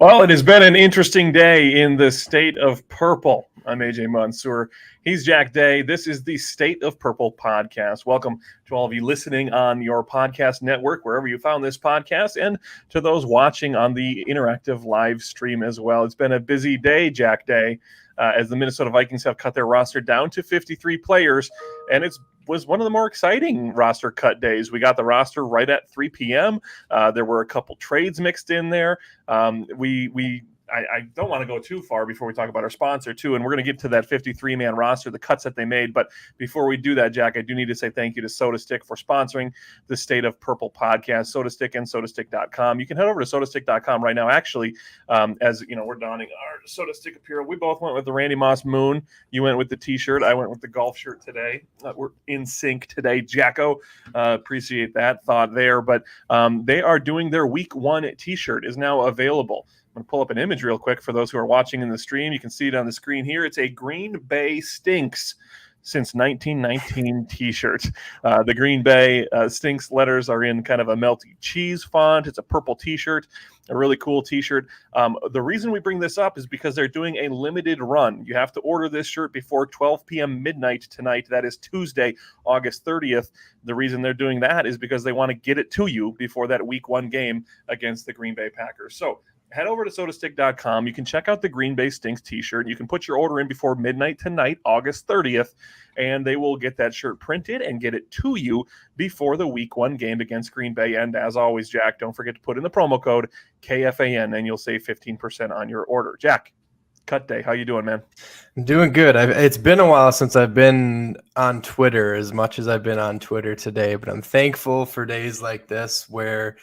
Well, it has been an interesting day in the state of purple. I'm Aj Mansour. He's Jack Day. This is the State of Purple podcast. Welcome to all of you listening on your podcast network, wherever you found this podcast, and to those watching on the interactive live stream as well. It's been a busy day, Jack Day, as the Minnesota Vikings have cut their roster down to 53 players, and it was one of the more exciting roster cut days. We got the roster right at 3 p.m. There were a couple trades mixed in there. I don't want to go too far before we talk about our sponsor, too, and we're going to get to that 53-man roster, the cuts that they made. But before we do that, Jack, I do need to say thank you to SodaStick for sponsoring the State of Purple podcast, SodaStick and SodaStick.com. You can head over to SodaStick.com right now. Actually, as you know, we're donning our SodaStick apparel. We both went with the Randy Moss Moon. You went with the T-shirt. I went with the golf shirt today. We're in sync today, Jacko. Appreciate that thought there. But they are doing their Week 1 T-shirt is now available. I'm going to pull up an image real quick for those who are watching in the stream. You can see it on the screen here. It's a Green Bay Stinks since 1919 T-shirt. The Green Bay Stinks letters are in kind of a melty cheese font. It's a purple T-shirt, a really cool T-shirt. The reason we bring this up is because they're doing a limited run. You have to order this shirt before 12 p.m. midnight tonight. That is Tuesday, August 30th. The reason they're doing that is because they want to get it to you before that Week 1 game against the Green Bay Packers. So head over to sodastick.com. You can check out the Green Bay Stinks T-shirt. You can put your order in before midnight tonight, August 30th, and they will get that shirt printed and get it to you before the Week 1 game against Green Bay. And as always, Jack, don't forget to put in the promo code KFAN, and you'll save 15% on your order. Jack, cut day. How you doing, man? I'm doing good. It's been a while since I've been on Twitter as much as I've been on Twitter today, but I'm thankful for days like this where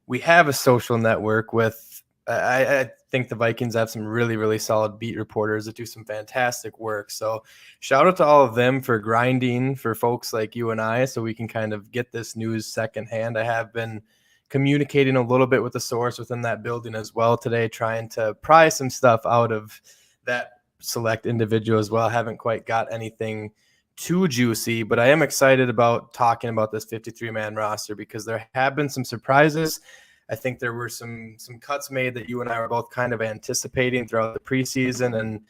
we have a social network with I think the Vikings have some really, really solid beat reporters that do some fantastic work. So shout out to all of them for grinding for folks like you and I so we can kind of get this news secondhand. I have been communicating a little bit with the source within that building as well today, trying to pry some stuff out of that select individual as well. I haven't quite got anything too juicy, but I am excited about talking about this 53-man roster because there have been some surprises. I think there were some cuts made that you and I were both kind of anticipating throughout the preseason, and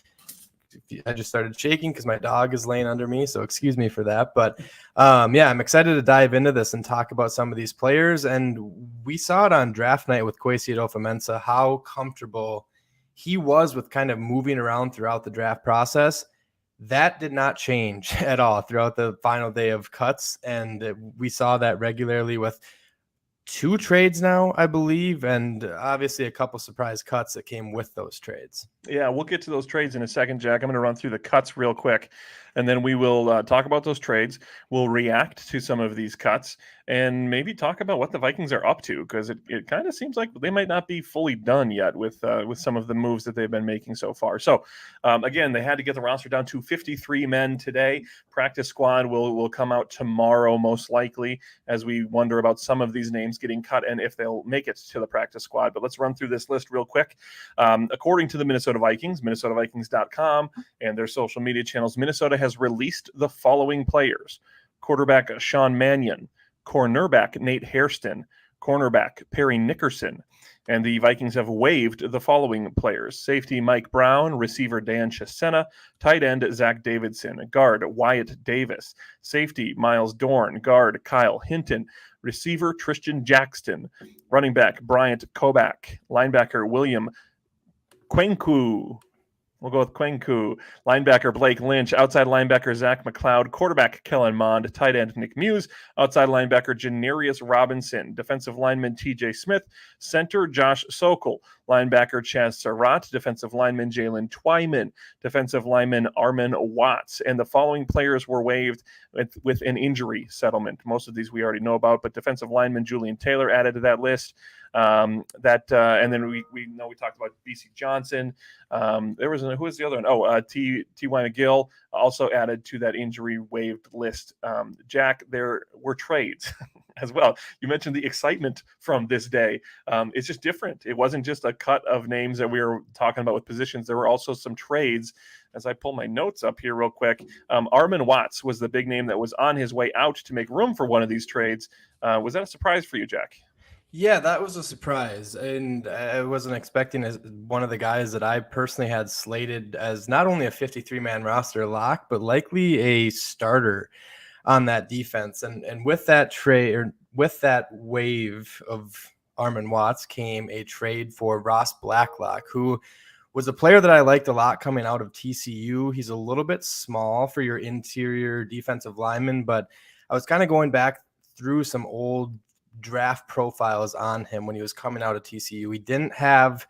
I just started shaking because my dog is laying under me, so excuse me for that. But I'm excited to dive into this and talk about some of these players. And we saw it on draft night with Kwesi Adofo-Mensah, how comfortable he was with kind of moving around throughout the draft process. That did not change at all throughout the final day of cuts, and we saw that regularly with 2 trades now, I believe, and obviously a couple surprise cuts that came with those trades. Yeah, we'll get to those trades in a second, Jack. I'm going to run through the cuts real quick, and then we will talk about those trades. We'll react to some of these cuts and maybe talk about what the Vikings are up to, because it kind of seems like they might not be fully done yet with some of the moves that they've been making so far. So, again, they had to get the roster down to 53 men today. Practice squad will come out tomorrow, most likely, as we wonder about some of these names getting cut and if they'll make it to the practice squad. But let's run through this list real quick. According to the Minnesota Vikings, MinnesotaVikings.com, and their social media channels, Minnesota has released the following players: quarterback Sean Mannion, cornerback Nate Hairston, cornerback Perry Nickerson. And the Vikings have waived the following players: safety Mike Brown, receiver Dan Chisena, tight end Zach Davidson, guard Wyatt Davis, safety Miles Dorn, guard Kyle Hinton, receiver Tristan Jackson, running back Bryant Kobach, linebacker William Kwenku. We'll go with Kwenku. Linebacker Blake Lynch. Outside linebacker Zach McLeod. Quarterback Kellen Mond. Tight end Nick Muse. Outside linebacker Janarius Robinson. Defensive lineman TJ Smith. Center Josh Sokol. Linebacker Chaz Surratt. Defensive lineman Jalen Twyman. Defensive lineman Armin Watts. And the following players were waived with an injury settlement. Most of these we already know about, but defensive lineman Julian Taylor added to that list. And then we know we talked about BC Johnson. There was who was the other one? T.Y. McGill also added to that injury waived list. Jack, there were trades as well. You mentioned the excitement from this day. It's just different. It wasn't just a cut of names that we were talking about with positions. There were also some trades. As I pull my notes up here real quick, Armin Watts was the big name that was on his way out to make room for one of these trades. Was that a surprise for you, Jack? Yeah, that was a surprise, and I wasn't expecting as one of the guys that I personally had slated as not only a 53-man roster lock, but likely a starter on that defense. And with that trade, or with that wave of Armon Watts, came a trade for Ross Blacklock, who was a player that I liked a lot coming out of TCU. He's a little bit small for your interior defensive lineman, but I was kind of going back through some old draft profiles on him when he was coming out of TCU. He didn't have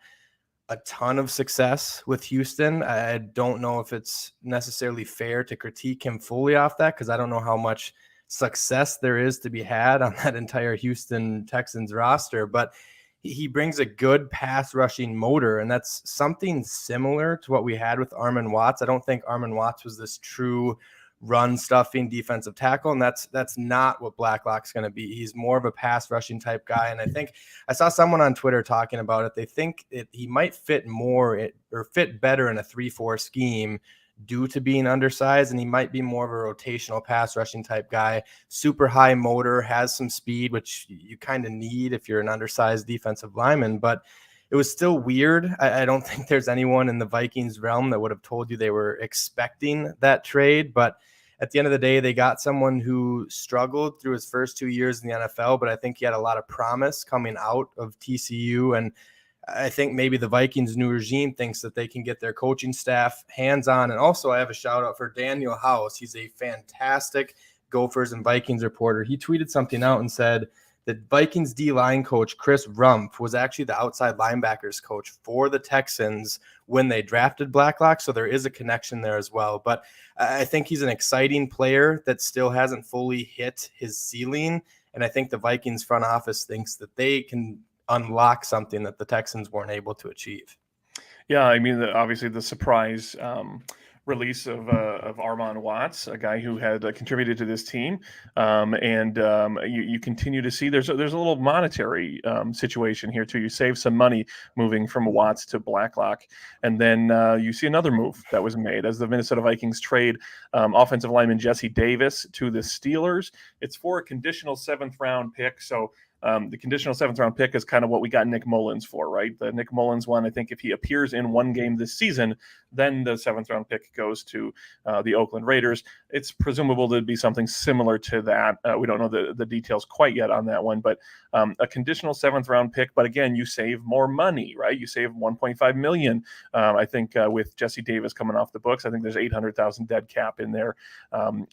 a ton of success with Houston. I don't know if it's necessarily fair to critique him fully off that, because I don't know how much success there is to be had on that entire Houston Texans roster, but he brings a good pass rushing motor, and that's something similar to what we had with Armon Watts. I don't think Armon Watts was this true run stuffing defensive tackle, and that's not what Blacklock's going to be. He's more of a pass rushing type guy, and I think I saw someone on Twitter talking about it. They think he might fit or fit better in a 3-4 scheme due to being undersized, and he might be more of a rotational pass rushing type guy. Super high motor, has some speed, which you kind of need if you're an undersized defensive lineman, but it was still weird. I don't think there's anyone in the Vikings realm that would have told you they were expecting that trade, but at the end of the day, they got someone who struggled through his first 2 years in the NFL, but I think he had a lot of promise coming out of TCU. And I think maybe the Vikings' new regime thinks that they can get their coaching staff hands-on. And also, I have a shout out for Daniel House. He's a fantastic Gophers and Vikings reporter. He tweeted something out and said that Vikings D-line coach Chris Rumpf was actually the outside linebackers coach for the Texans when they drafted Blacklock. So there is a connection there as well. But I think he's an exciting player that still hasn't fully hit his ceiling. And I think the Vikings front office thinks that they can unlock something that the Texans weren't able to achieve. Yeah, I mean, obviously the surprise release of Armon Watts, a guy who had contributed to this team, and you continue to see there's a little monetary situation here too. You save some money moving from Watts to Blacklock, and then you see another move that was made as the Minnesota Vikings trade offensive lineman Jesse Davis to the Steelers. It's for a conditional 7th-round pick, so. The conditional 7th-round pick is kind of what we got Nick Mullins for, right? The Nick Mullins one, I think if he appears in one game this season, then the 7th-round pick goes to the Oakland Raiders. It's presumable to be something similar to that. We don't know the details quite yet on that one, but a conditional 7th-round pick. But again, you save more money, right? You save $1.5 million. I think with Jesse Davis coming off the books, I think there's $800,000 dead cap in there.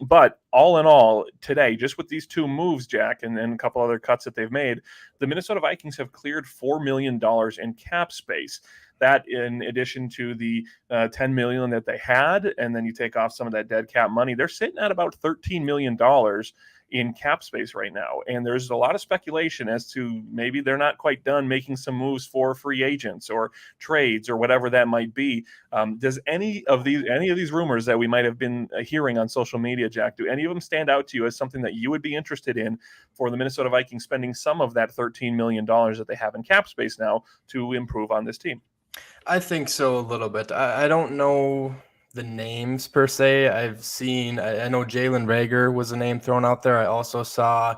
But all in all, today, just with these two moves, Jack, and a couple other cuts that they've made, the Minnesota Vikings have cleared $4 million in cap space. That in addition to the $10 million that they had, and then you take off some of that dead cap money, they're sitting at about $13 million in cap space right now. And there's a lot of speculation as to maybe they're not quite done making some moves for free agents or trades or whatever that might be. Does any of these rumors that we might have been hearing on social media, Jack, do any of them stand out to you as something that you would be interested in for the Minnesota Vikings spending some of that $13 million that they have in cap space now to improve on this team? I think so a little bit. I don't know the names per se. I know Jalen Reagor was a name thrown out there. I also saw,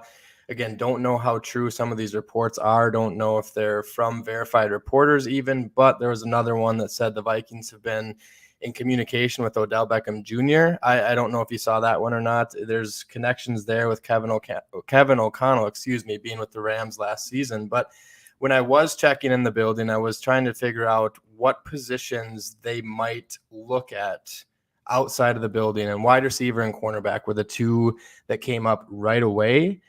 again, don't know how true some of these reports are. Don't know if they're from verified reporters even, but there was another one that said the Vikings have been in communication with Odell Beckham Jr. I don't know if you saw that one or not. There's connections there with Kevin O'Connell, being with the Rams last season. But when I was checking in the building, I was trying to figure out what positions they might look at outside of the building, and wide receiver and cornerback were the two that came up right away.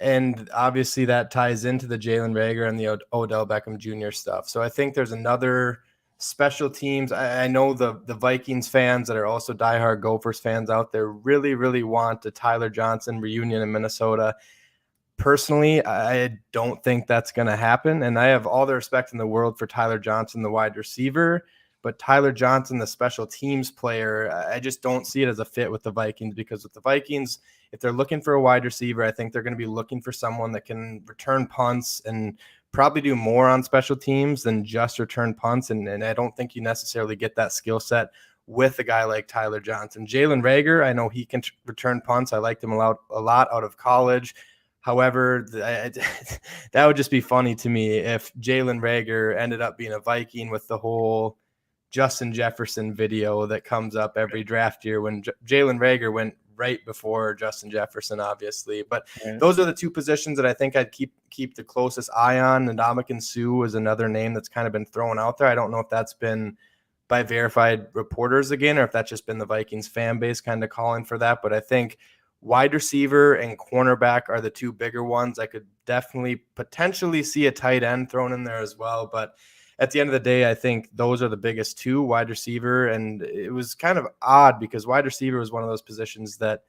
And obviously that ties into the Jalen Reagor and the Odell Beckham Jr. stuff. So I think there's another special teams. I know the Vikings fans that are also diehard Gophers fans out there really, really want the Tyler Johnson reunion in Minnesota. Personally, I don't think that's going to happen. And I have all the respect in the world for Tyler Johnson, the wide receiver. But Tyler Johnson, the special teams player, I just don't see it as a fit with the Vikings, because with the Vikings, if they're looking for a wide receiver, I think they're going to be looking for someone that can return punts and probably do more on special teams than just return punts. And I don't think you necessarily get that skill set with a guy like Tyler Johnson. Jalen Reagor, I know he can return punts. I liked him a lot out of college. However, that would just be funny to me if Jalen Reagor ended up being a Viking with the whole Justin Jefferson video that comes up every draft year when Jalen Reagor went right before Justin Jefferson, obviously. But those are the two positions that I think I'd keep the closest eye on. And Ndamukong Suh is another name that's kind of been thrown out there. I don't know if that's been by verified reporters again, or if that's just been the Vikings fan base kind of calling for that. But I think wide receiver and cornerback are the two bigger ones. I could definitely potentially see a tight end thrown in there as well. But at the end of the day, I think those are the biggest two, wide receiver. And it was kind of odd because wide receiver was one of those positions that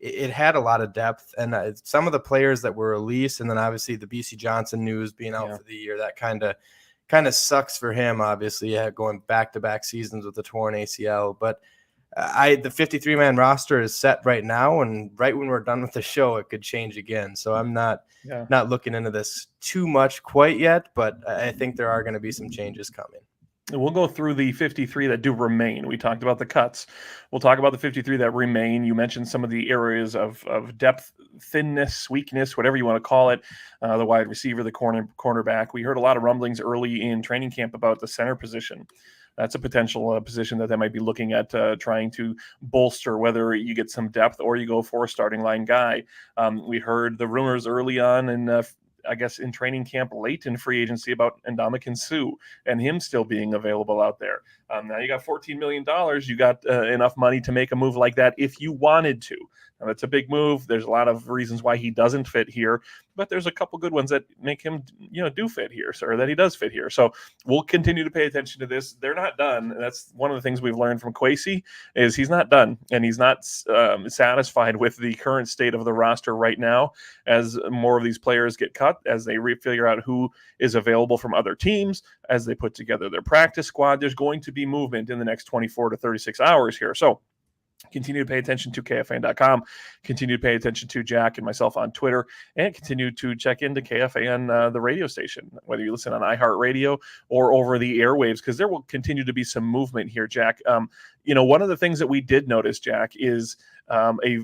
it had a lot of depth. And some of the players that were released, and then obviously the BC Johnson news being out for the year, that kind of sucks for him, obviously, going back-to-back seasons with the torn ACL. But the 53-man roster is set right now, and right when we're done with the show, it could change again. So I'm not looking into this too much quite yet, but I think there are going to be some changes coming. We'll go through the 53 that do remain. We talked about the cuts. We'll talk about the 53 that remain. You mentioned some of the areas of depth, thinness, weakness, whatever you want to call it, the wide receiver, the cornerback. We heard a lot of rumblings early in training camp about the center position. That's a potential position that they might be looking at trying to bolster, whether you get some depth or you go for a starting line guy. We heard the rumors early on in I guess in training camp, late in free agency, about Ndamukong Suh and him still being available out there. Now you got $14 million. You got enough money to make a move like that if you wanted to. Now, that's a big move. There's a lot of reasons why he doesn't fit here, but there's a couple good ones that make him, do fit here, or that he does fit here. So we'll continue to pay attention to this. They're not done. That's one of the things we've learned from Kwesi is he's not done, and he's not satisfied with the current state of the roster right now. As more of these players get cut, as they figure out who is available from other teams, as they put together their practice squad, there's going to be movement in the next 24 to 36 hours here. So continue to pay attention to KFAN.com, continue to pay attention to Jack and myself on Twitter, and continue to check into KFAN, the radio station, whether you listen on iHeartRadio or over the airwaves, because there will continue to be some movement here, Jack. One of the things that we did notice, Jack, is a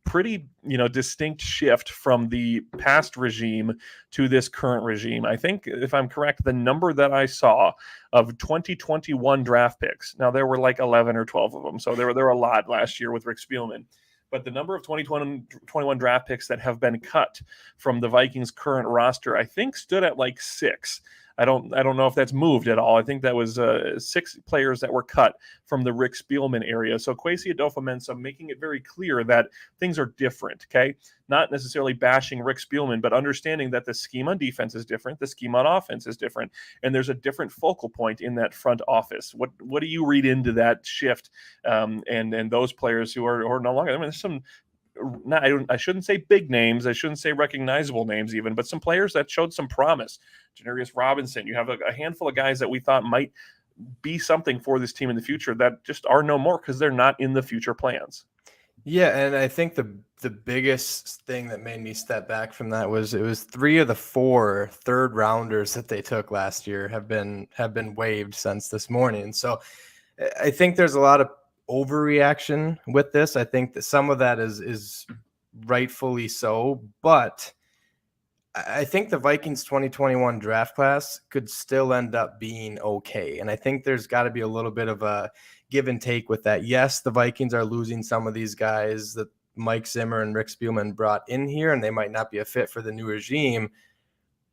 pretty distinct shift from the past regime to this current regime. I think, if I'm correct, the number that I saw of 2021 draft picks, now there were like 11 or 12 of them, so there were a lot last year with Rick Spielman, but the number of 2021 draft picks that have been cut from the Vikings current roster, I think, stood at like 6. I don't know if that's moved at all. I think that was 6 players that were cut from the Rick Spielman area. So Kwesi Adofo-Mensah making it very clear that things are different, okay? Not necessarily bashing Rick Spielman, but understanding that the scheme on defense is different, the scheme on offense is different, and there's a different focal point in that front office. What do you read into that shift and those players who are no longer? I mean, there's some. I shouldn't say big names. I shouldn't say recognizable names even, but some players that showed some promise. Janarius Robinson. You have a handful of guys that we thought might be something for this team in the future that just are no more because they're not in the future plans. Yeah, and I think the biggest thing that made me step back from that was it was 3 of the 4 third rounders that they took last year have been waived since this morning. So I think there's a lot of overreaction with this. I think that some of that is rightfully so, but I think the Vikings 2021 draft class could still end up being okay. And I think there's got to be a little bit of a give and take with that. Yes, the Vikings are losing some of these guys that Mike Zimmer and Rick Spielman brought in here, and they might not be a fit for the new regime.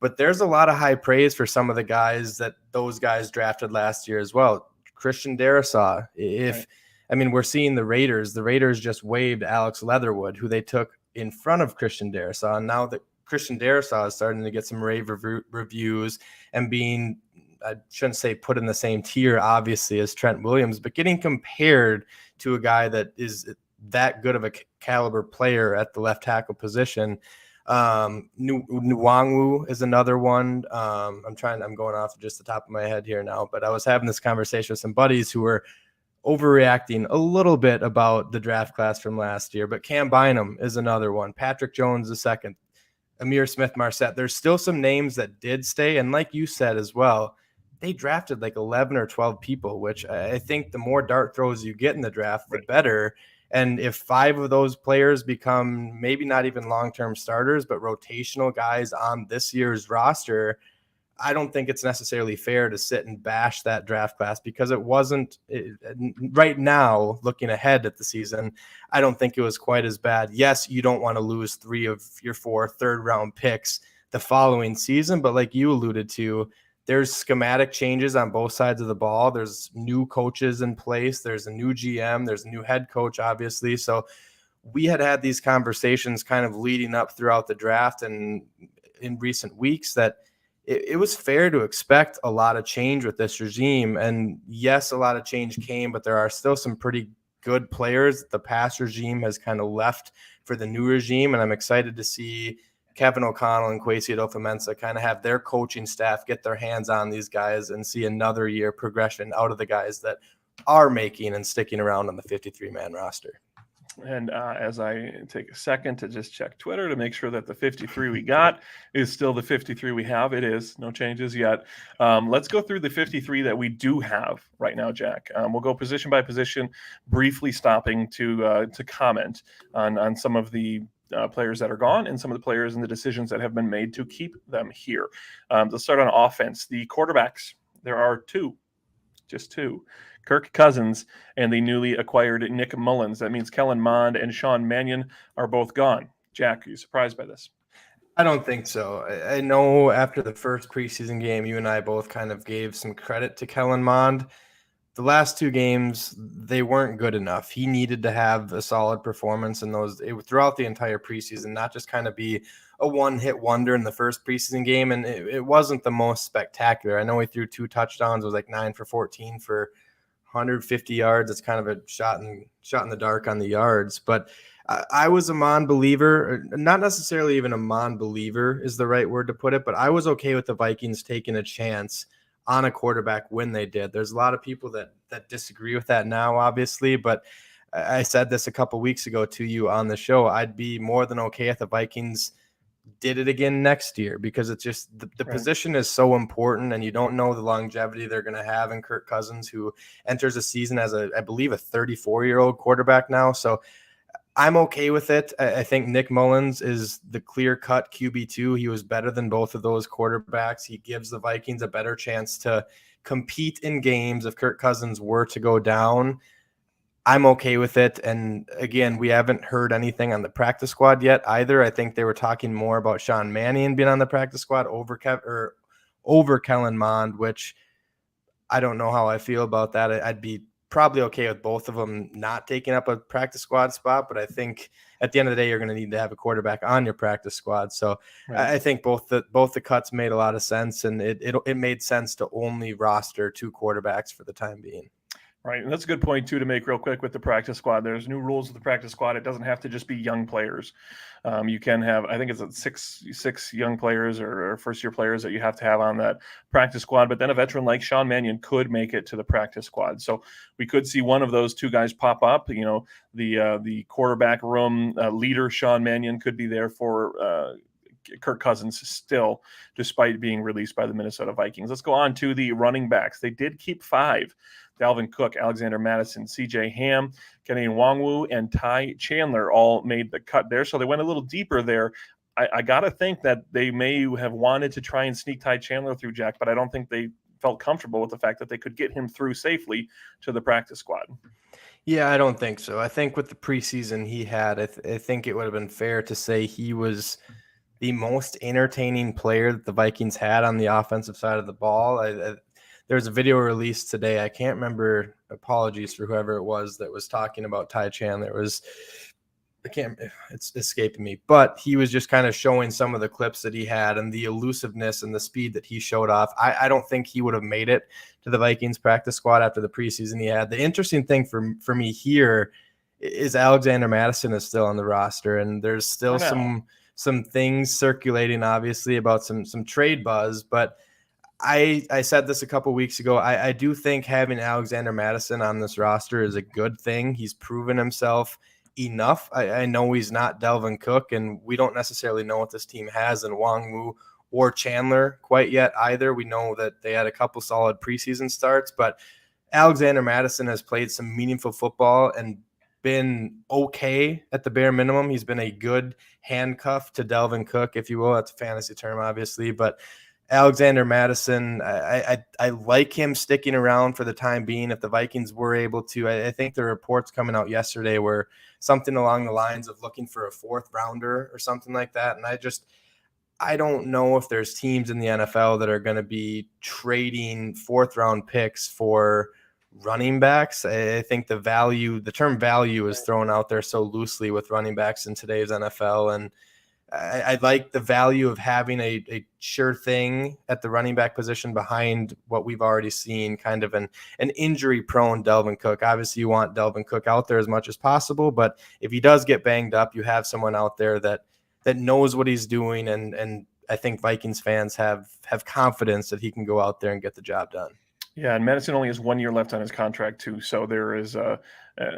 But there's a lot of high praise for some of the guys that those guys drafted last year as well. Christian Darrisaw, we're seeing the Raiders. The Raiders just waived Alex Leatherwood, who they took in front of Christian Darrisaw. And now that Christian Darrisaw is starting to get some rave reviews and being, I shouldn't say put in the same tier, obviously, as Trent Williams, but getting compared to a guy that is that good of a caliber player at the left tackle position. Nwangwu is another one. I'm going off just the top of my head here now, but I was having this conversation with some buddies who were overreacting a little bit about the draft class from last year, but Cam Bynum is another one. Patrick Jones the second. Amir Smith-Marset. There's still some names that did stay, and like you said as well, they drafted like 11 or 12 people, which I think the more dart throws you get in the draft, the better. And if 5 of those players become maybe not even long-term starters, but rotational guys on this year's roster, I don't think it's necessarily fair to sit and bash that draft class because it wasn't right now looking ahead at the season. I don't think it was quite as bad. Yes, you don't want to lose 3 of your 4 third-round picks the following season, but like you alluded to, there's schematic changes on both sides of the ball. There's new coaches in place. There's a new GM. There's a new head coach, obviously. So we had these conversations kind of leading up throughout the draft and in recent weeks that it was fair to expect a lot of change with this regime. And yes, a lot of change came, but there are still some pretty good players the past regime has kind of left for the new regime. And I'm excited to see Kevin O'Connell and Kwesi Adofo-Mensah kind of have their coaching staff get their hands on these guys and see another year progression out of the guys that are making and sticking around on the 53-man roster. And as I take a second to just check Twitter to make sure that the 53 we got is still the 53 we have. It is. No changes yet. Let's go through the 53 that we do have right now, Jack. We'll go position by position, briefly stopping to comment on some of the players that are gone and some of the players and the decisions that have been made to keep them here. Let's start on offense. The quarterbacks, there are 2, just 2. Kirk Cousins and the newly acquired Nick Mullins. That means Kellen Mond and Sean Mannion are both gone. Jack, are you surprised by this? I don't think so. I know after the first preseason game, you and I both kind of gave some credit to Kellen Mond. The last 2 games, they weren't good enough. He needed to have a solid performance in those throughout the entire preseason, not just kind of be a one-hit wonder in the first preseason game. And it wasn't the most spectacular. I know he threw 2 touchdowns. It was like 9 for 14 for 150 yards. It's kind of a shot in the dark on the yards. But I was a Mond believer, not necessarily even a Mond believer is the right word to put it, but I was okay with the Vikings taking a chance on a quarterback when they did. There's a lot of people that disagree with that now, obviously, but I said this a couple weeks ago to you on the show. I'd be more than okay if the Vikings did it again next year because it's just the right. Position is so important and you don't know the longevity they're going to have in Kirk Cousins, who enters a season as I believe a 34-year-old quarterback now. So I'm okay with it. I think Nick Mullins is the clear-cut QB2. He was better than both of those quarterbacks. He gives the Vikings a better chance to compete in games if Kirk Cousins were to go down. I'm okay with it. And again, we haven't heard anything on the practice squad yet either. I think they were talking more about Sean Mannion being on the practice squad over Kellen Mond, which I don't know how I feel about that. I'd be probably okay with both of them not taking up a practice squad spot, but I think at the end of the day, you're going to need to have a quarterback on your practice squad. So right. I think both the cuts made a lot of sense, and it made sense to only roster 2 quarterbacks for the time being. Right, and that's a good point, too, to make real quick with the practice squad. There's new rules with the practice squad. It doesn't have to just be young players. You can have, I think it's six young players or first-year players that you have to have on that practice squad, but then a veteran like Sean Mannion could make it to the practice squad. So we could see one of those 2 guys pop up. You know, the quarterback room leader, Sean Mannion, could be there for Kirk Cousins still, despite being released by the Minnesota Vikings. Let's go on to the running backs. They did keep 5. Dalvin Cook, Alexander Mattison, C.J. Ham, Kenny Nwangwu, and Ty Chandler all made the cut there. So they went a little deeper there. I got to think that they may have wanted to try and sneak Ty Chandler through, Jack, but I don't think they felt comfortable with the fact that they could get him through safely to the practice squad. Yeah, I don't think so. I think with the preseason he had, I think it would have been fair to say he was the most entertaining player that the Vikings had on the offensive side of the ball. There's a video released today. I can't remember. Apologies for whoever it was that was talking about Ty Chandler. It's escaping me, but he was just kind of showing some of the clips that he had and the elusiveness and the speed that he showed off. I don't think he would have made it to the Vikings practice squad after the preseason he had. The interesting thing for me here is Alexander Mattison is still on the roster, and there's still some things circulating, obviously, about some trade buzz, but I said this a couple weeks ago. I do think having Alexander Mattison on this roster is a good thing. He's proven himself enough. I know he's not Dalvin Cook, and we don't necessarily know what this team has in Nwangwu or Chandler quite yet either. We know that they had a couple solid preseason starts, but Alexander Mattison has played some meaningful football and been okay at the bare minimum. He's been a good handcuff to Dalvin Cook, if you will. That's a fantasy term, obviously, but Alexander Mattison, I like him sticking around for the time being. If the Vikings were able to, I think the reports coming out yesterday were something along the lines of looking for a 4th rounder or something like that. And I don't know if there's teams in the NFL that are going to be trading 4th round picks for running backs. I think the term value is thrown out there so loosely with running backs in today's NFL. And I like the value of having a sure thing at the running back position behind what we've already seen, kind of an injury-prone Dalvin Cook. Obviously, you want Dalvin Cook out there as much as possible, but if he does get banged up, you have someone out there that knows what he's doing, and I think Vikings fans have confidence that he can go out there and get the job done. Yeah, and Madison only has 1 year left on his contract too, so there is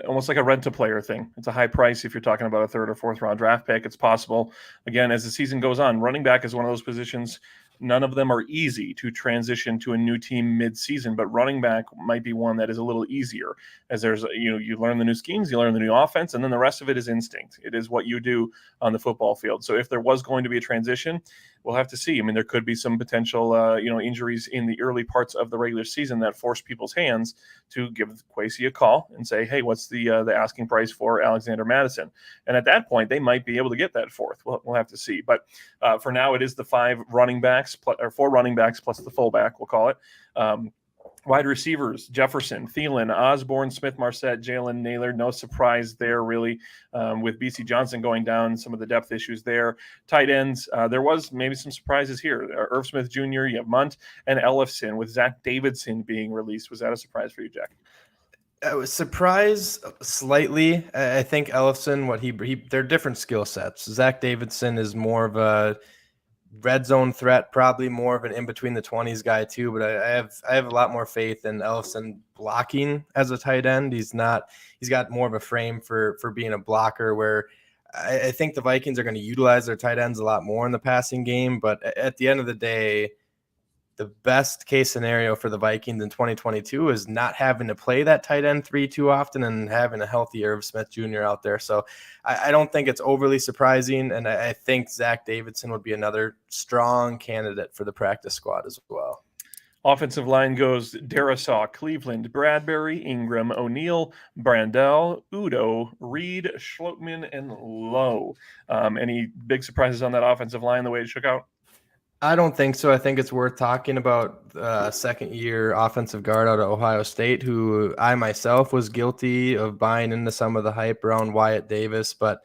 almost like a rent-to-player thing. It's a high price if you're talking about a 3rd or 4th round draft pick. It's possible. Again, as the season goes on, running back is one of those positions. None of them are easy to transition to a new team mid-season, but running back might be one that is a little easier, as there's you learn the new schemes, you learn the new offense, and then the rest of it is instinct. It is what you do on the football field. So if there was going to be a transition, we'll have to see. I mean, there could be some potential injuries in the early parts of the regular season that force people's hands to give Kwesi a call and say, hey, what's the asking price for Alexander Mattison? And at that point, they might be able to get that 4th. We'll have to see. But for now, it is the 4 running backs plus the fullback, we'll call it. Wide receivers, Jefferson, Thielen, Osborne, Smith-Marset, Jalen Naylor. No surprise there, really, with BC Johnson going down, some of the depth issues there. Tight ends, there was maybe some surprises here. Irv Smith Jr., you have Munt, and Ellefson, with Zach Davidson being released. Was that a surprise for you, Jack? I was surprised slightly. I think Ellefson, they're different skill sets. Zach Davidson is more of a red zone threat, probably more of an in between the 20s guy too, but I have a lot more faith in Ellefson blocking as a tight end. He's got more of a frame for being a blocker, where I think the Vikings are going to utilize their tight ends a lot more in the passing game. But at the end of the day, the best case scenario for the Vikings in 2022 is not having to play that tight end 3 too often and having a healthy Irv Smith Jr. out there. So I don't think it's overly surprising. And I think Zach Davidson would be another strong candidate for the practice squad as well. Offensive line goes Darisaw, Cleveland, Bradbury, Ingram, O'Neal, Brandell, Udo, Reed, Schlotman, and Lowe. Any big surprises on that offensive line, the way it shook out? I don't think so. I think it's worth talking about second-year offensive guard out of Ohio State, who I myself was guilty of buying into some of the hype around Wyatt Davis. But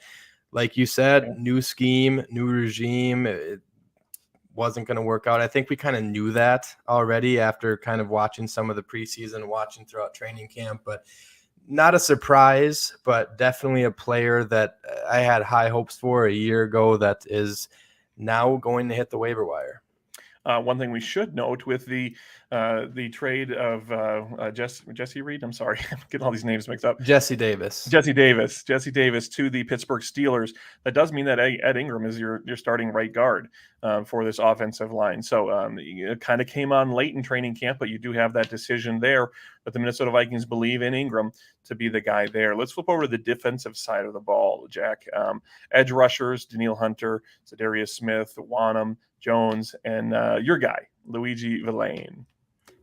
like you said, new scheme, new regime, it wasn't going to work out. I think we kind of knew that already after kind of watching some of the preseason, watching throughout training camp. But not a surprise, but definitely a player that I had high hopes for a year ago that is – now going to hit the waiver wire. One thing we should note with the trade of Jesse Reed, I'm sorry, I'm getting all these names mixed up. Jesse Davis to the Pittsburgh Steelers. That does mean that Ed Ingram is your starting right guard for this offensive line. So it kind of came on late in training camp, but you do have that decision there. But the Minnesota Vikings believe in Ingram to be the guy there. Let's flip over to the defensive side of the ball, Jack. Edge rushers, Danielle Hunter, Zadarius Smith, Wanham, Jones, and your guy, Luigi Villain.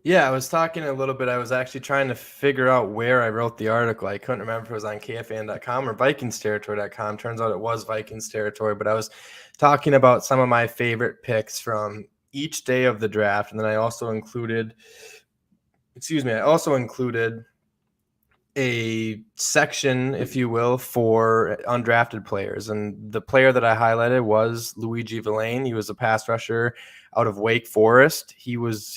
Yeah, I was talking a little bit. I was actually trying to figure out where I wrote the article. I couldn't remember if it was on KFAN.com or VikingsTerritory.com. Turns out it was Vikings Territory, but I was talking about some of my favorite picks from each day of the draft. And then I also included a section, if you will, for undrafted players. And the player that I highlighted was Luigi Villain. He was a pass rusher out of Wake Forest. He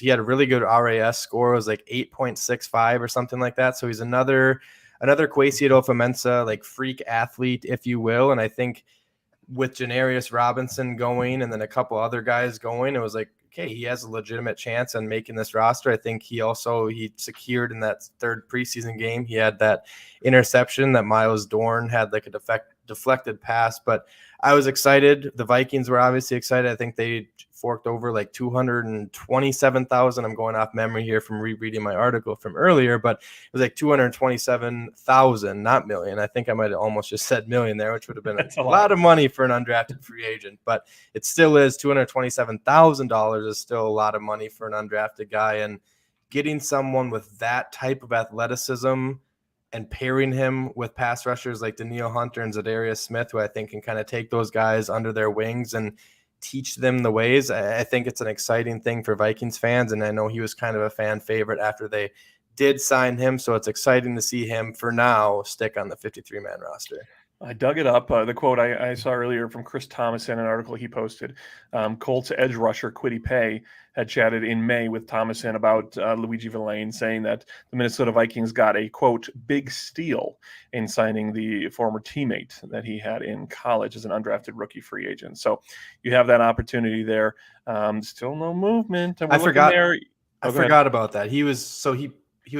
had a really good RAS score. It was like 8.65 or something like that. So he's another Kwesi Adolfo-Mensah, like freak athlete, if you will. And I think with Janarius Robinson going and then a couple other guys going, it was like, okay, he has a legitimate chance on making this roster. I think he secured in that third preseason game. He had that interception that Miles Dorn had like a deflected pass, but I was excited. The Vikings were obviously excited. I think they forked over like 227,000. I'm going off memory here from rereading my article from earlier, but it was like 227,000, not million. I think I might have almost just said million there, which would have been a lot of money for an undrafted free agent, but it still is. $227,000 is still a lot of money for an undrafted guy, and getting someone with that type of athleticism and pairing him with pass rushers like Danielle Hunter and Zadarius Smith, who I think can kind of take those guys under their wings and teach them the ways. I think it's an exciting thing for Vikings fans, and I know he was kind of a fan favorite after they did sign him, so it's exciting to see him, for now, stick on the 53-man roster. I dug it up. The quote I saw earlier from Chris Thomas in an article he posted. Colts edge rusher Kwity Paye had chatted in May with Thomason about Luigi Villain, saying that the Minnesota Vikings got a, quote, big steal in signing the former teammate that he had in college as an undrafted rookie free agent. So you have that opportunity there. Still no movement. And I forgot about that. He was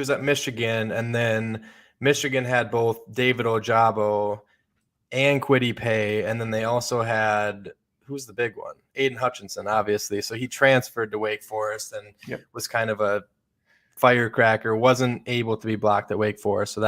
at Michigan, and then Michigan had both David Ojabo and Kwity Paye, and then they also had, who's the big one? Aiden Hutchinson, obviously. So he transferred to Wake Forest and was kind of a firecracker, wasn't able to be blocked at Wake Forest. So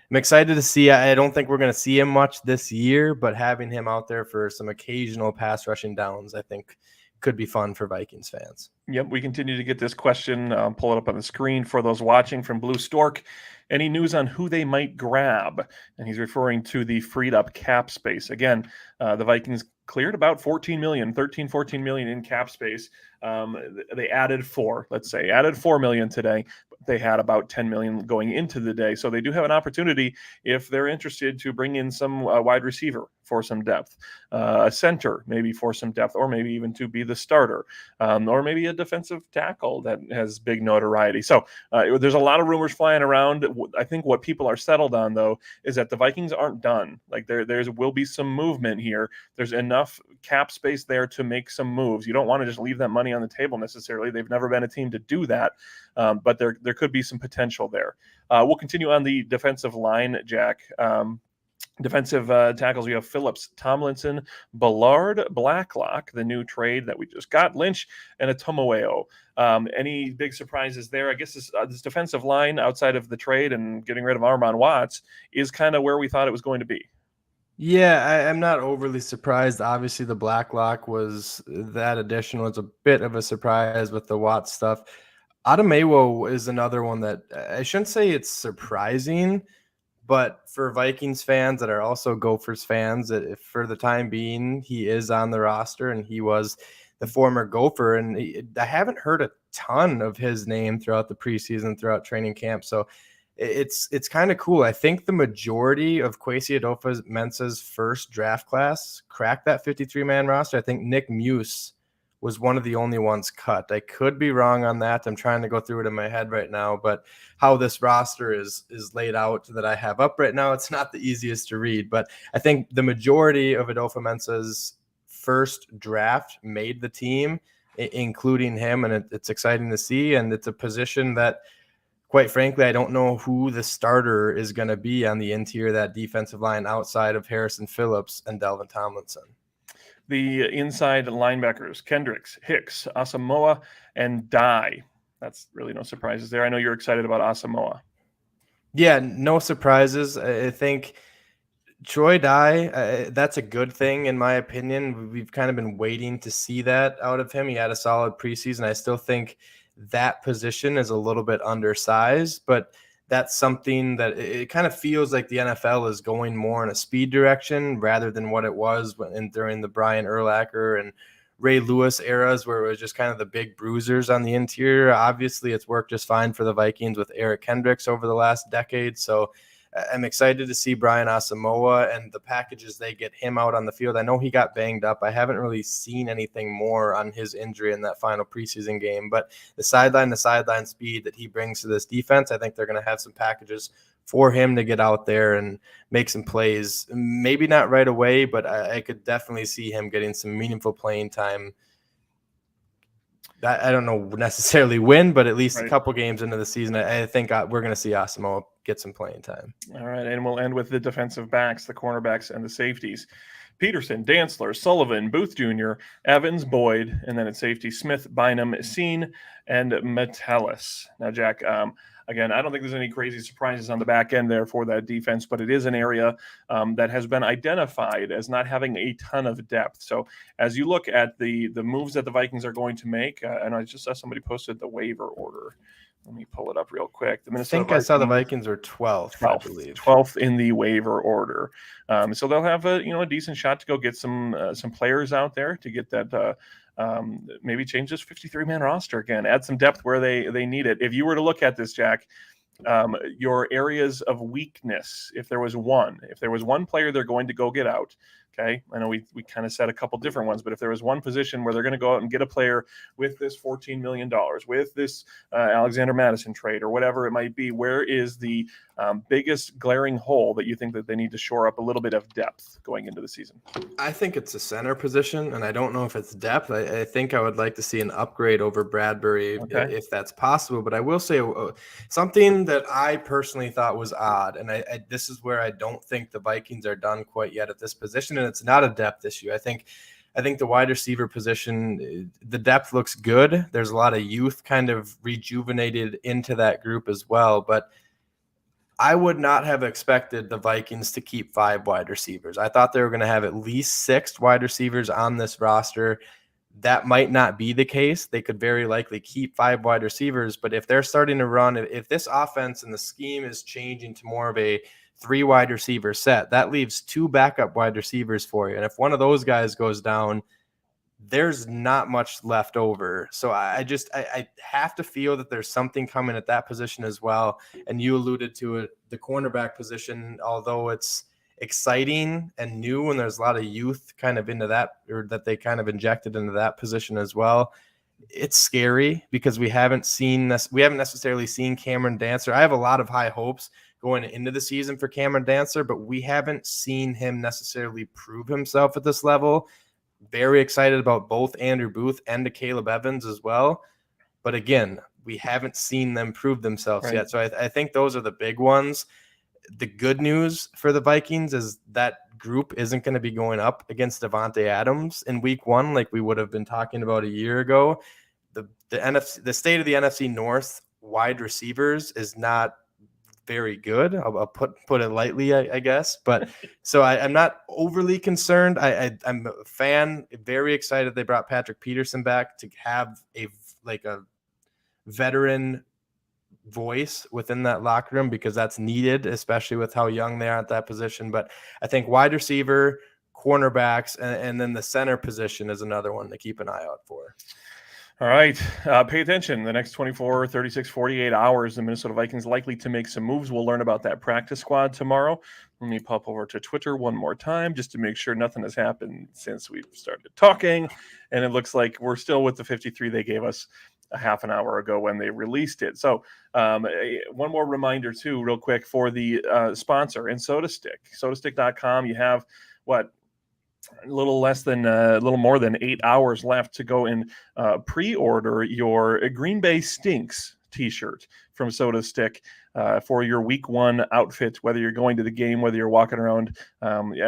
I'm excited to see. I don't think we're going to see him much this year, but having him out there for some occasional pass rushing downs, I think could be fun for Vikings fans. Yep, we continue to get this question. Pull it up on the screen for those watching from Blue Stork. Any news on who they might grab? And he's referring to the freed up cap space. Again, the Vikings cleared about 14 million in cap space. They added added 4 million today. They had about 10 million going into the day. So they do have an opportunity, if they're interested, to bring in some wide receiver for some depth, a center maybe for some depth, or maybe even to be the starter, or maybe a defensive tackle that has big notoriety. So there's a lot of rumors flying around. I think what people are settled on, though, is that the Vikings aren't done. Like there will be some movement here. There's enough cap space there to make some moves. You don't want to just leave that money on the table necessarily. They've never been a team to do that, but there could be some potential there. We'll continue on the defensive line, Jack. Defensive tackles, we have Phillips, Tomlinson, Ballard, Blacklock, the new trade that we just got, Lynch, and Atomoeo. Any big surprises there? I guess this defensive line, outside of the trade and getting rid of Armon Watts, is kind of where we thought it was going to be. Yeah, I'm not overly surprised. Obviously, the Blacklock was that additional. It's a bit of a surprise with the Watts stuff. Atomoeo is another one that I shouldn't say it's surprising, but for Vikings fans that are also Gophers fans, for the time being, he is on the roster, and he was the former Gopher. And I haven't heard a ton of his name throughout the preseason, throughout training camp. So it's kind of cool. I think the majority of Kwesi Adofo-Mensah's first draft class cracked that 53-man roster. I think Nick Muse was one of the only ones cut. I could be wrong on that. I'm trying to go through it in my head right now, but how this roster is laid out that I have up right now, it's not the easiest to read, but I think the majority of Adofo-Mensah's first draft made the team, including him, and it's exciting to see, and it's a position that, quite frankly, I don't know who the starter is going to be on the interior of that defensive line outside of Harrison Phillips and Delvin Tomlinson. The inside linebackers, Kendricks, Hicks, Asamoah, and Dye. That's really no surprises there. I know you're excited about Asamoah. Yeah, no surprises. I think Troy Dye, that's a good thing in my opinion. We've kind of been waiting to see that out of him. He had a solid preseason. I still think that position is a little bit undersized, but that's something that it kind of feels like the NFL is going more in a speed direction rather than what it was during the Brian Urlacher and Ray Lewis eras, where it was just kind of the big bruisers on the interior. Obviously, it's worked just fine for the Vikings with Eric Kendricks over the last decade. So I'm excited to see Brian Asamoah and the packages they get him out on the field. I know he got banged up. I haven't really seen anything more on his injury in that final preseason game, but the sideline speed that he brings to this defense, I think they're going to have some packages for him to get out there and make some plays. Maybe not right away, but I could definitely see him getting some meaningful playing time. I don't know necessarily win, but at least a Right. couple games into the season, I think we're going to see Asamoah get some playing time. All right, and we'll end with the defensive backs, the cornerbacks, and the safeties. Peterson, Dantzler, Sullivan, Booth Jr., Evans, Boyd, and then at safety, Smith, Bynum, Scene, and Metellus. Now, Jack, again, I don't think there's any crazy surprises on the back end there for that defense, but it is an area that has been identified as not having a ton of depth. So as you look at the moves that the Vikings are going to make, and I just saw somebody posted the waiver order. Let me pull it up real quick. I think I saw the Vikings were 12th, I believe. 12th in the waiver order. So they'll have a decent shot to go get some players out there to get that maybe change this 53-man roster again, add some depth where they need it. If you were to look at this, Jack, your areas of weakness, if there was one player they're going to go get out, okay, I know we kind of said a couple different ones, but if there was one position where they're going to go out and get a player with this $14 million, with this Alexander Madison trade or whatever it might be, where is the biggest glaring hole that you think that they need to shore up a little bit of depth going into the season? I think it's a center position, and I don't know if it's depth. I think I would like to see an upgrade over Bradbury if that's possible. But I will say something that I personally thought was odd, and this is where I don't think the Vikings are done quite yet at this position, and it's not a depth issue. I think the wide receiver position, the depth looks good. There's a lot of youth kind of rejuvenated into that group as well, but I would not have expected the Vikings to keep 5 wide receivers. I thought they were going to have at least 6 wide receivers on this roster. That might not be the case. They could very likely keep 5 wide receivers, but if they're starting to run, if this offense and the scheme is changing to more of a 3 wide receiver set, that leaves 2 backup wide receivers for you. And if one of those guys goes down, there's not much left over. So I have to feel that there's something coming at that position as well. And you alluded to it, the cornerback position, although it's exciting and new and there's a lot of youth kind of into that, or that they kind of injected into that position as well, it's scary because we haven't necessarily seen Cameron Dantzler. I have a lot of high hopes going into the season for Cameron Dantzler, but we haven't seen him necessarily prove himself at this level. Very excited about both Andrew Booth and Caleb Evans as well. But again, we haven't seen them prove themselves yet. So I think those are the big ones. The good news for the Vikings is that group isn't going to be going up against Devontae Adams in week 1 like we would have been talking about a year ago. The state of the NFC North wide receivers is not very good. I'll put it lightly, I guess. But so I'm not overly concerned. I'm a fan, very excited they brought Patrick Peterson back to have a veteran voice within that locker room because that's needed, especially with how young they are at that position. But I think wide receiver, cornerbacks, and then the center position is another one to keep an eye out for. All right. Pay attention. The next 24, 36, 48 hours, the Minnesota Vikings likely to make some moves. We'll learn about that practice squad tomorrow. Let me pop over to Twitter one more time just to make sure nothing has happened since we've started talking. And it looks like we're still with the 53 they gave us a half an hour ago when they released it. So one more reminder, too, real quick, for the sponsor in SodaStick. SodaStick.com, you have a little more than 8 hours left to go and pre-order your Green Bay Stinks t-shirt from SodaStick for your week 1 outfit, whether you're going to the game, whether you're walking around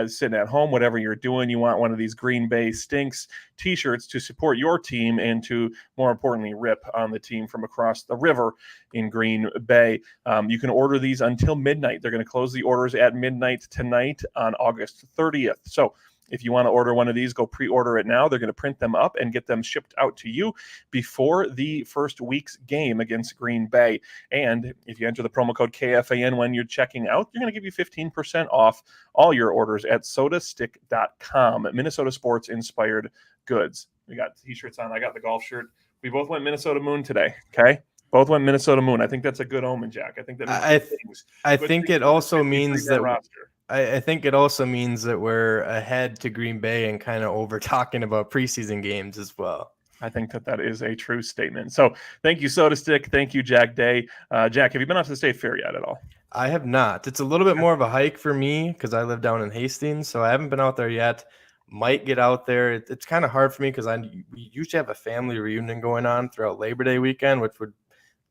sitting at home, whatever you're doing, you want one of these Green Bay Stinks t-shirts to support your team and to, more importantly, rip on the team from across the river in Green Bay. You can order these until midnight. They're going to close the orders at midnight tonight on August 30th. So if you want to order one of these, go pre-order it now. They're going to print them up and get them shipped out to you before the first week's game against Green Bay. And if you enter the promo code KFAN when you're checking out, they're going to give you 15% off all your orders at sodastick.com. Minnesota sports inspired goods. We got t-shirts on. I got the golf shirt. We both went Minnesota Moon today. Okay. Both went Minnesota Moon. I think that's a good omen, Jack. I think that I think it also means that roster. I think it also means that we're ahead to Green Bay and kind of over talking about preseason games as well. I think that is a true statement. So thank you, SodaStick. Thank you, Jack Day. Jack, have you been out to the State Fair yet at all? I have not. It's a little bit more of a hike for me because I live down in Hastings, so I haven't been out there yet. might get out there. It's kind of hard for me because we usually have a family reunion going on throughout Labor Day weekend, which would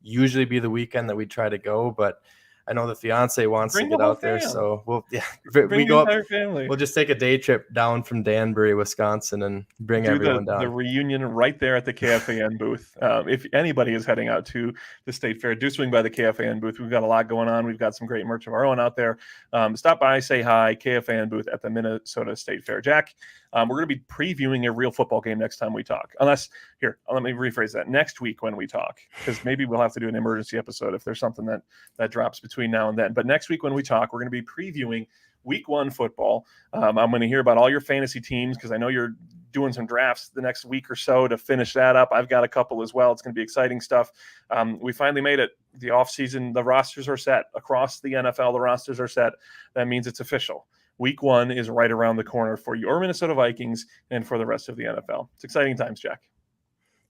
usually be the weekend that we try to go, but I know the fiance wants Bring to the get whole out there, fam. so we Bring the go up. entire family. We'll just take a day trip down from Danbury, Wisconsin, and bring Do everyone the down. reunion right there at the KFAN booth. If anybody is heading out to the State Fair, do swing by the KFAN booth. We've got a lot going on. We've got some great merch of our own out there. Stop by, say hi, KFAN booth at the Minnesota State Fair. Jack, we're going to be previewing a real football game next time we talk. Unless, here, let me rephrase that. Next week when we talk, because maybe we'll have to do an emergency episode if there's something that drops between now and then. But next week when we talk, we're going to be previewing Week 1 football. I'm going to hear about all your fantasy teams because I know you're doing some drafts the next week or so to finish that up. I've got a couple as well. It's going to be exciting stuff. We finally made it. The offseason, the rosters are set. Across the NFL, the rosters are set. That means it's official. Week 1 is right around the corner for your Minnesota Vikings and for the rest of the NFL. It's exciting times, Jack.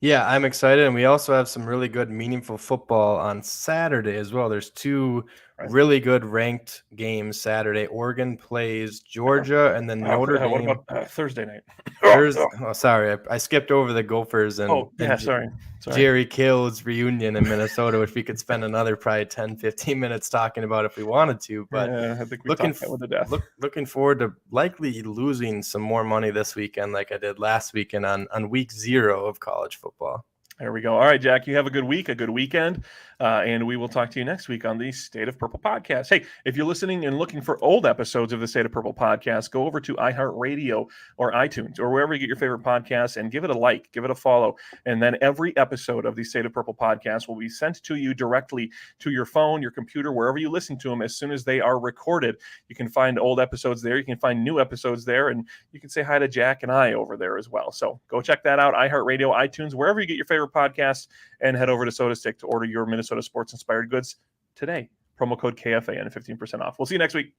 Yeah, I'm excited. And we also have some really good, meaningful football on Saturday as well. There's two really good ranked games Saturday. Oregon plays Georgia, and then Notre Dame. What about Thursday night? Oh, sorry. I skipped over the Gophers and, sorry. Jerry Kill's reunion in Minnesota, which we could spend another probably 10, 15 minutes talking about if we wanted to. But I think we talked about with the death. Looking forward to likely losing some more money this weekend like I did last weekend on week 0 of college football. There we go. All right, Jack, you have a good week, a good weekend, and we will talk to you next week on the State of Purple podcast. Hey, if you're listening and looking for old episodes of the State of Purple podcast, go over to iHeartRadio or iTunes or wherever you get your favorite podcasts and give it a like, give it a follow. And then every episode of the State of Purple podcast will be sent to you directly to your phone, your computer, wherever you listen to them as soon as they are recorded. You can find old episodes there. You can find new episodes there, and you can say hi to Jack and I over there as well. So go check that out, iHeartRadio, iTunes, wherever you get your favorite podcast, and head over to SodaStick to order your Minnesota sports inspired goods today. Promo code KFAN, 15% off. We'll see you next week.